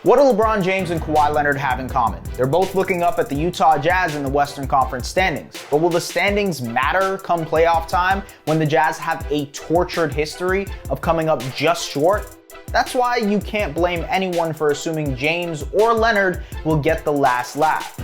What do LeBron James and Kawhi Leonard have in common? They're both looking up at the Utah Jazz in the Western Conference standings. But will the standings matter come playoff time when the Jazz have a tortured history of coming up just short? That's why you can't blame anyone for assuming James or Leonard will get the last laugh.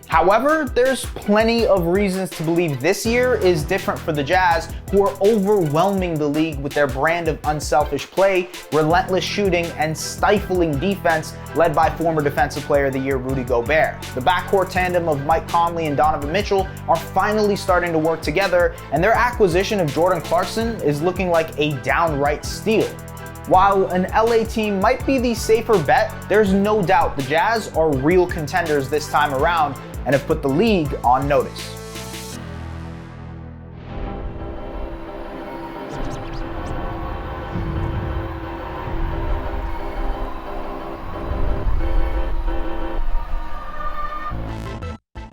However, there's plenty of reasons to believe this year is different for the Jazz, who are overwhelming the league with their brand of unselfish play, relentless shooting, and stifling defense led by former Defensive Player of the Year Rudy Gobert. The backcourt tandem of Mike Conley and Donovan Mitchell are finally starting to work together, and their acquisition of Jordan Clarkson is looking like a downright steal. While an LA team might be the safer bet, there's no doubt the Jazz are real contenders this time around and have put the league on notice.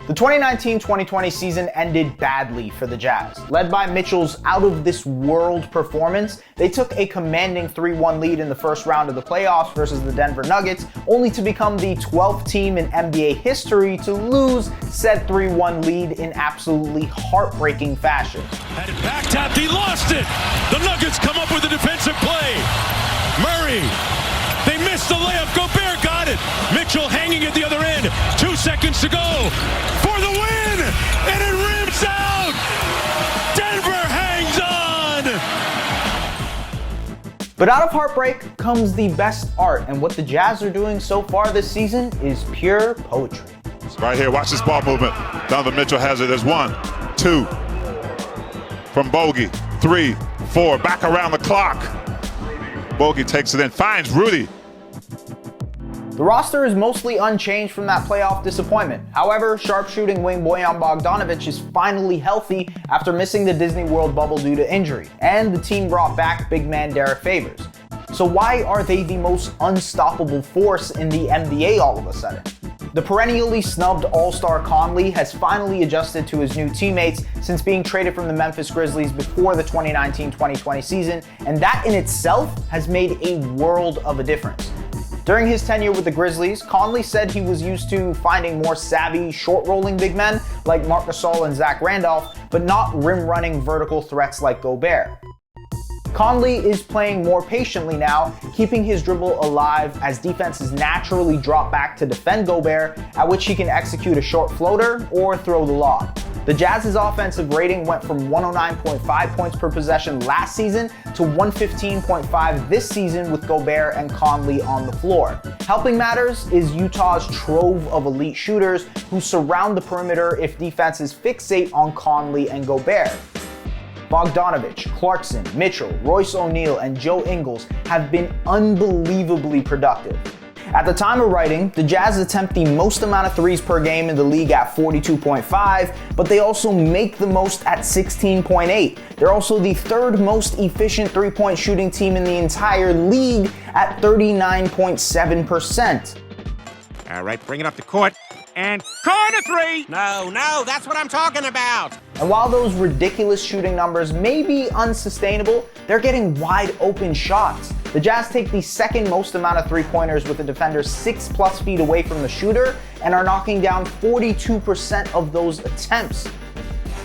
The 2019-2020 season ended badly for the Jazz. Led by Mitchell's out-of-this-world performance, they took a commanding 3-1 lead in the first round of the playoffs versus the Denver Nuggets, only to become the 12th team in NBA history to lose said 3-1 lead in absolutely heartbreaking fashion. Had it back tapped, he lost it! The Nuggets come up with a defensive play. Murray, they missed the layup, Gobert got it! Mitchell hanging at the other end, 2 seconds to go for the win, and it rims out! Denver hangs on! But out of heartbreak comes the best art, and what the Jazz are doing so far this season is pure poetry. Right here, watch this ball movement. Donovan Mitchell has it. There's 1, 2, from Bogey, 3, 4, back around the clock. Bogey takes it in, finds Rudy. The roster is mostly unchanged from that playoff disappointment. However, sharpshooting wing Bojan Bogdanovic is finally healthy after missing the Disney World bubble due to injury, and the team brought back big man Derek Favors. So why are they the most unstoppable force in the NBA all of a sudden? The perennially snubbed All-Star Conley has finally adjusted to his new teammates since being traded from the Memphis Grizzlies before the 2019-2020 season, and that in itself has made a world of a difference. During his tenure with the Grizzlies, Conley said he was used to finding more savvy, short-rolling big men like Marc Gasol and Zach Randolph, but not rim-running vertical threats like Gobert. Conley is playing more patiently now, keeping his dribble alive as defenses naturally drop back to defend Gobert, at which he can execute a short floater or throw the lob. The Jazz's offensive rating went from 109.5 points per possession last season to 115.5 this season with Gobert and Conley on the floor. Helping matters is Utah's trove of elite shooters who surround the perimeter if defenses fixate on Conley and Gobert. Bogdanovic, Clarkson, Mitchell, Royce O'Neal, and Joe Ingles have been unbelievably productive. At the time of writing, the Jazz attempt the most amount of threes per game in the league at 42.5, but they also make the most at 16.8. They're also the third most efficient three-point shooting team in the entire league at 39.7%. All right, bring it up the court. And corner three! No, that's what I'm talking about! And while those ridiculous shooting numbers may be unsustainable, they're getting wide open shots. The Jazz take the second most amount of three-pointers with the defender 6+ feet away from the shooter and are knocking down 42% of those attempts.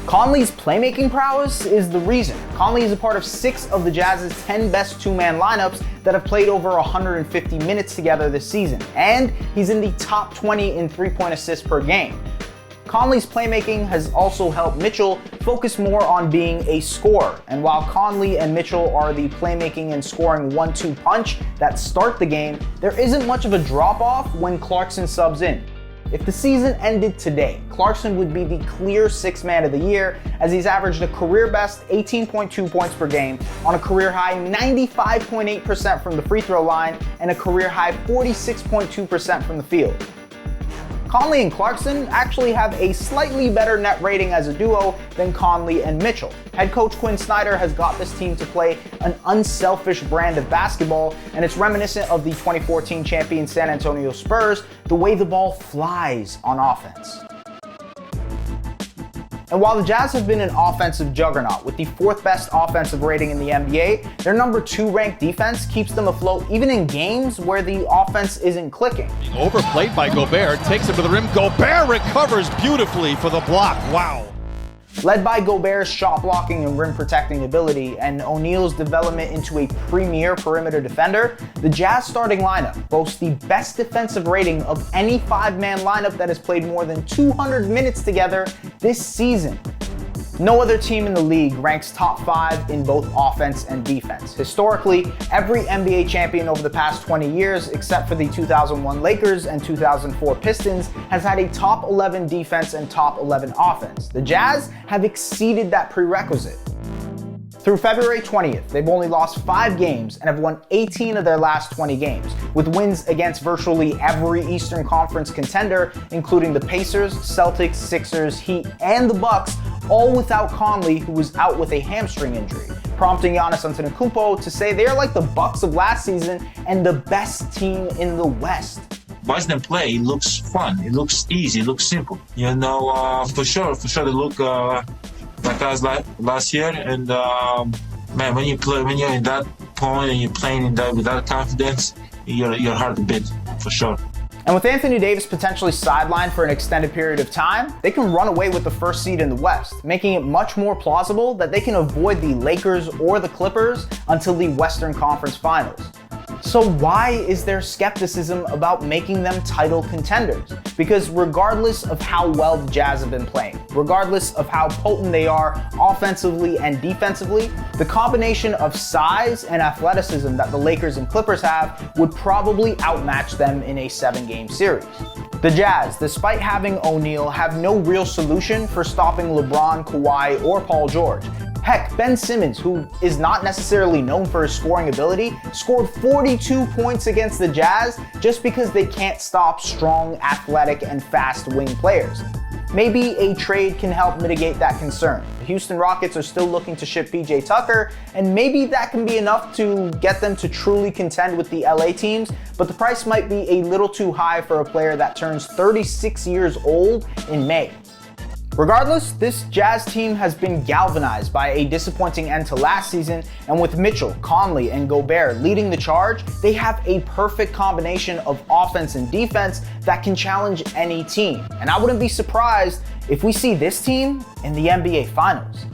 Conley's playmaking prowess is the reason. Conley is a part of 6 of the Jazz's 10 best two-man lineups that have played over 150 minutes together this season, and he's in the top 20 in three-point assists per game. Conley's playmaking has also helped Mitchell focus more on being a scorer, and while Conley and Mitchell are the playmaking and scoring 1-2 punch that start the game, there isn't much of a drop-off when Clarkson subs in. If the season ended today, Clarkson would be the clear sixth man of the year, as he's averaged a career-best 18.2 points per game on a career-high 95.8% from the free throw line and a career-high 46.2% from the field. Conley and Clarkson actually have a slightly better net rating as a duo than Conley and Mitchell. Head coach Quinn Snyder has got this team to play an unselfish brand of basketball, and it's reminiscent of the 2014 champion San Antonio Spurs, the way the ball flies on offense. And while the Jazz have been an offensive juggernaut with the 4th best offensive rating in the NBA, their number 2 ranked defense keeps them afloat even in games where the offense isn't clicking. Overplayed by Gobert, takes it to the rim. Gobert recovers beautifully for the block. Wow. Led by Gobert's shot blocking and rim protecting ability and O'Neal's development into a premier perimeter defender, the Jazz starting lineup boasts the best defensive rating of any 5-man lineup that has played more than 200 minutes together this season. No other team in the league ranks top 5 in both offense and defense. Historically, every NBA champion over the past 20 years, except for the 2001 Lakers and 2004 Pistons, has had a top 11 defense and top 11 offense. The Jazz have exceeded that prerequisite. Through February 20th, they've only lost 5 games and have won 18 of their last 20 games, with wins against virtually every Eastern Conference contender, including the Pacers, Celtics, Sixers, Heat, and the Bucks, all without Conley, who was out with a hamstring injury, prompting Giannis Antetokounmpo to say they're like the Bucks of last season and the best team in the West. Watch them play, it looks fun, it looks easy, it looks simple. You know, for sure they look like us last year, and man, when you're in that point and you're playing in that with that confidence, you're hard to beat, for sure. And with Anthony Davis potentially sidelined for an extended period of time, they can run away with the 1st seed in the West, making it much more plausible that they can avoid the Lakers or the Clippers until the Western Conference Finals. So why is there skepticism about making them title contenders? Because regardless of how well the Jazz have been playing, regardless of how potent they are offensively and defensively, the combination of size and athleticism that the Lakers and Clippers have would probably outmatch them in a 7-game series. The Jazz, despite having O'Neal, have no real solution for stopping LeBron, Kawhi, or Paul George. Heck, Ben Simmons, who is not necessarily known for his scoring ability, scored 42 points against the Jazz just because they can't stop strong, athletic, and fast wing players. Maybe a trade can help mitigate that concern. The Houston Rockets are still looking to ship PJ Tucker, and maybe that can be enough to get them to truly contend with the LA teams, but the price might be a little too high for a player that turns 36 years old in May. Regardless, this Jazz team has been galvanized by a disappointing end to last season, and with Mitchell, Conley, and Gobert leading the charge, they have a perfect combination of offense and defense that can challenge any team. And I wouldn't be surprised if we see this team in the NBA Finals.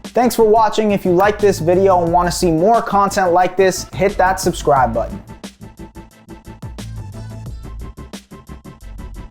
Thanks for watching. If you like this video and want to see more content like this, hit that subscribe button.